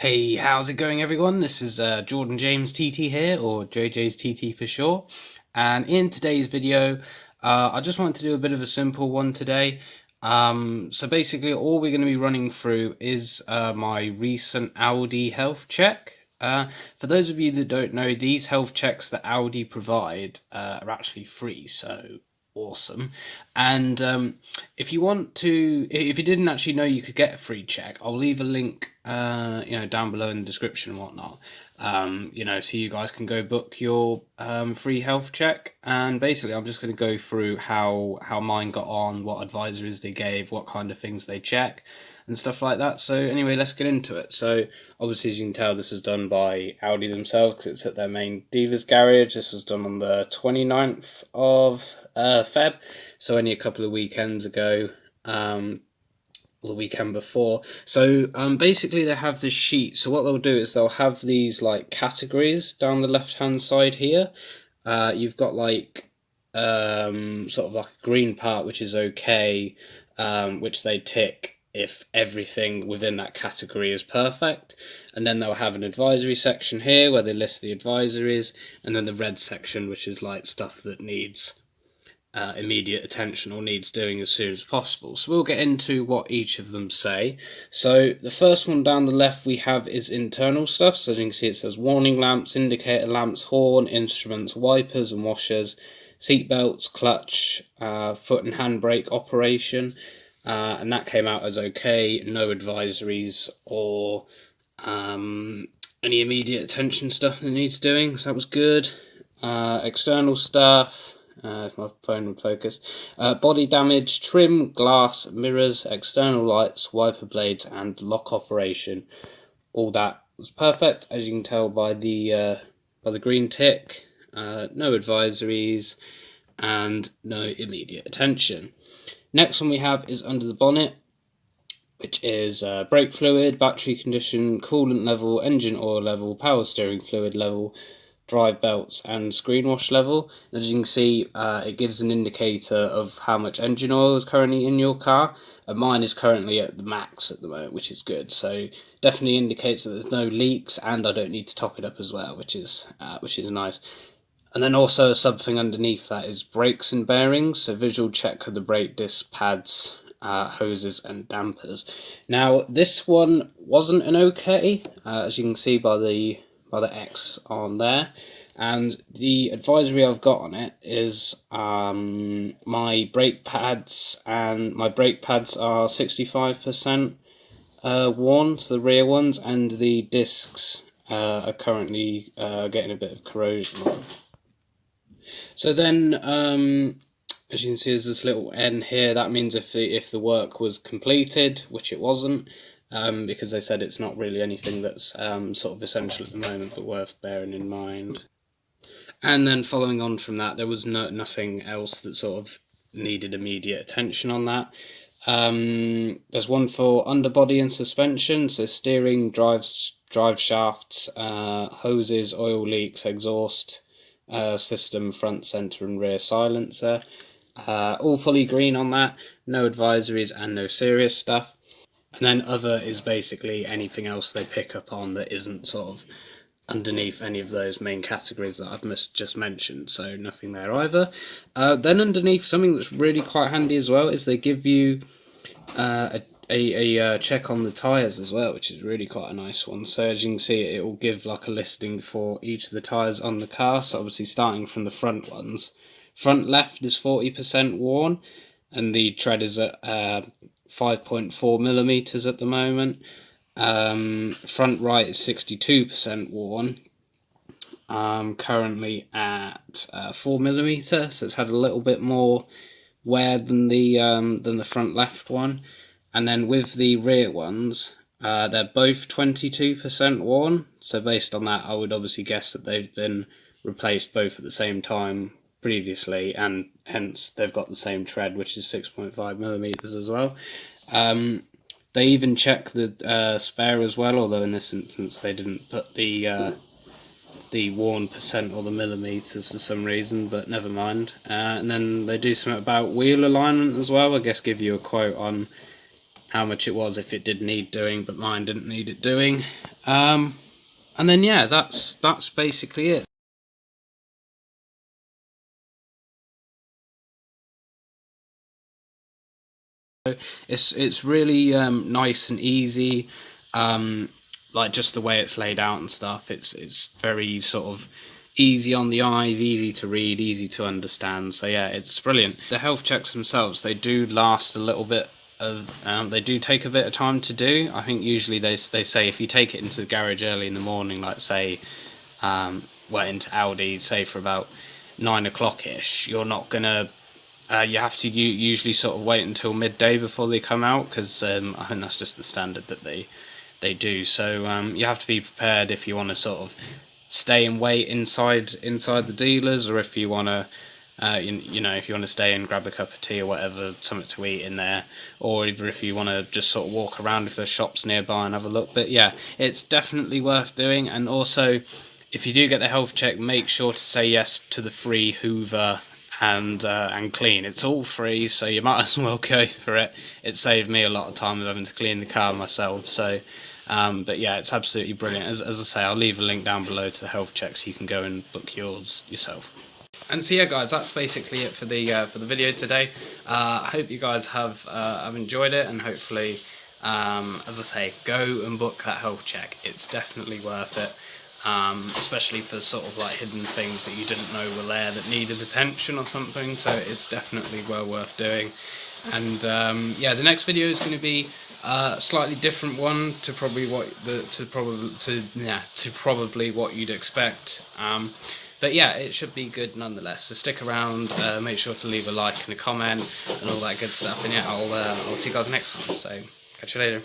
Hey, how's it going everyone? This is JordanJamesTT here, or JJ'sTT for short. And in today's video, I just wanted to do a bit of a simple one today. So basically all we're going to be running through is my recent Audi Health Check. For those of you that don't know, these health checks that Audi provide are actually free, so awesome. And if you want to, if you didn't actually know you could get a free check, I'll leave a link down below in the description and whatnot, so you guys can go book your free health check. And basically I'm just going to go through how mine got on, what advisories they gave, what kind of things they check and stuff like that. So anyway, let's get into it. So obviously, as you can tell, this is done by Audi themselves because it's at their main dealer's garage. This was done on the 29th of Feb, so only a couple of weekends ago, the weekend before. So basically they have this sheet. So what they'll do is they'll have these like categories down the left hand side here. You've got like sort of like a green part, which is okay, which they tick if everything within that category is perfect. And then they'll have an advisory section here where they list the advisories, and then the red section, which is like stuff that needs immediate attention or needs doing as soon as possible. So we'll get into what each of them say. So the first one down the left we have is internal stuff. So as you can see, it says warning lamps, indicator lamps, horn, instruments, wipers and washers, seat belts, clutch, foot and handbrake operation, and that came out as okay. No advisories or any immediate attention stuff that needs doing, so that was good. External stuff, if my phone would focus, body damage, trim, glass, mirrors, external lights, wiper blades and lock operation, all that was perfect, as you can tell by the green tick. No advisories and no immediate attention. Next one we have is under the bonnet, which is brake fluid, battery condition, coolant level, engine oil level, power steering fluid level, drive belts and screen wash level. As you can see, it gives an indicator of how much engine oil is currently in your car, and mine is currently at the max at the moment, which is good. So definitely indicates that there's no leaks, and I don't need to top it up as well, which is nice. And then also something underneath that is brakes and bearings, so visual check of the brake disc pads, hoses and dampers. Now this one wasn't an okay, as you can see by the X on there, and the advisory I've got on it is my brake pads are 65% worn, so the rear ones, and the discs are currently getting a bit of corrosion on. So then, as you can see, there's this little N here. That means if the work was completed, which it wasn't, because they said it's not really anything that's sort of essential at the moment, but worth bearing in mind. And then following on from that, there was nothing else that sort of needed immediate attention on that. There's one for underbody and suspension, so steering, drive shafts, hoses, oil leaks, exhaust system, front, centre and rear silencer. All fully green on that, no advisories and no serious stuff. And then other is basically anything else they pick up on that isn't sort of underneath any of those main categories that I've just mentioned, so nothing there either. Then underneath, something that's really quite handy as well is they give you a check on the tyres as well, which is really quite a nice one. So as you can see, it will give like a listing for each of the tyres on the car. So obviously starting from the front ones, front left is 40% worn, and the tread is at 5.4 millimeters at the moment. Front right is 62% worn, currently at 4 millimeter, so it's had a little bit more wear than the front left one. And then with the rear ones, they're both 22% worn, so based on that I would obviously guess that they've been replaced both at the same time previously, and hence they've got the same tread, which is 6.5 millimeters as well. They even check the spare as well, although in this instance they didn't put the worn percent or the millimeters for some reason, but never mind. And then they do something about wheel alignment as well. I guess give you a quote on how much it was if it did need doing, but mine didn't need it doing. And then yeah, that's basically it. It's really nice and easy, like just the way it's laid out and stuff. It's very sort of easy on the eyes, easy to read, easy to understand. So yeah, it's brilliant. The health checks themselves, they do last a little bit of, they do take a bit of time to do. I think usually they say if you take it into the garage early in the morning, like say, well, into Audi, say for about 9 o'clock ish, you're not gonna. You have to usually sort of wait until midday before they come out, because I think that's just the standard that they do. So you have to be prepared if you want to sort of stay and wait inside the dealers, or if you want to you know, if you want to stay and grab a cup of tea or whatever, something to eat in there, or either if you want to just sort of walk around if there's shops nearby and have a look. But yeah, it's definitely worth doing. And also, if you do get the health check, make sure to say yes to the free Hoover and clean. It's all free, so you might as well go for it. It saved me a lot of time of having to clean the car myself. So but yeah, it's absolutely brilliant. As I say, I'll leave a link down below to the health check so you can go and book yours yourself. And so yeah, guys, that's basically it for the video today. I hope you guys have enjoyed it, and hopefully, as I say, go and book that health check. It's definitely worth it. Especially for sort of like hidden things that you didn't know were there that needed attention or something. So it's definitely well worth doing. And yeah, the next video is going to be a slightly different one to probably what what you'd expect. But yeah, it should be good nonetheless. So stick around. Make sure to leave a like and a comment and all that good stuff. And yeah, I'll see you guys next time. So catch you later.